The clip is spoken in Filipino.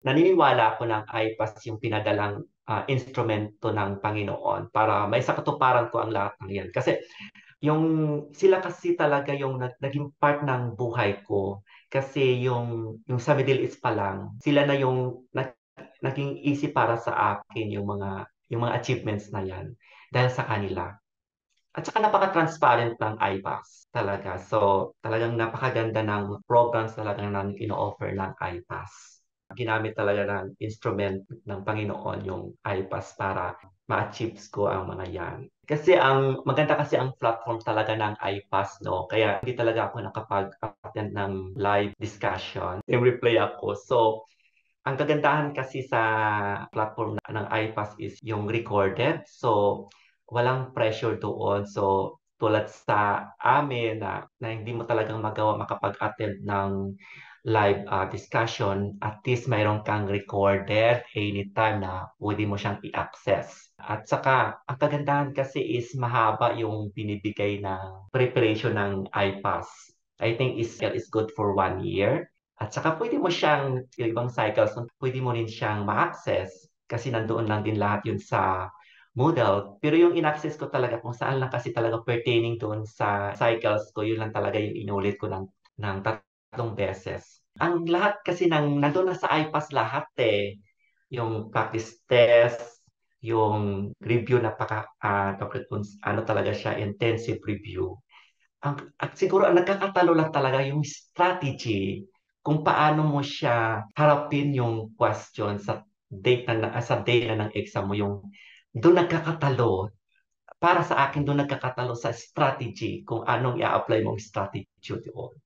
naniniwala ako ng IPAS yung pinadalang instrumento ng Panginoon para may sa katuparan ko ang lahat ng yan. Kasi yung sila kasi talaga yung naging part ng buhay ko. Kasi yung sa Middle East pa lang, sila na yung naging easy para sa akin yung mga achievements na yan dahil sa kanila. At saka napaka-transparent ng iPass talaga. So, talagang napakaganda ng programs talaga ng ino-offer ng iPass. Ginamit talaga ng instrument ng Panginoon yung iPass para ma-achieve ko ang mga yan. Kasi maganda kasi ang platform talaga ng iPass, no? Kaya hindi talaga ako nakapag-attend ng live discussion. Yung replay ako. So, ang kagandahan kasi sa platform ng iPass is yung recorded. So, walang pressure doon. So, tulad sa amin na hindi mo talagang magawa makapag-attend ng live discussion, at least mayroon kang recorded anytime na pwede mo siyang i-access. At saka, ang kagandahan kasi is mahaba yung binibigay ng preparation ng iPass. I think is good for 1 year. At saka pwede mo siyang, yung ibang cycles, pwede mo rin siyang ma-access kasi nandoon lang din lahat yun sa Moodle. Pero yung in-access ko talaga kung saan lang kasi talaga pertaining doon sa cycles ko, yun lang talaga yung inulit ko ng 3 beses. Ang lahat kasi nandoon na sa iPass lahat eh. Yung practice test, yung review ano talaga siya, intensive review. At siguro ang nagkakatalo lang talaga yung strategy kung paano mo siya harapin yung question sa day na ng exam mo yung doon nagkakatalo. Para sa akin doon nagkakatalo sa strategy kung anong i-apply mong strategy doon.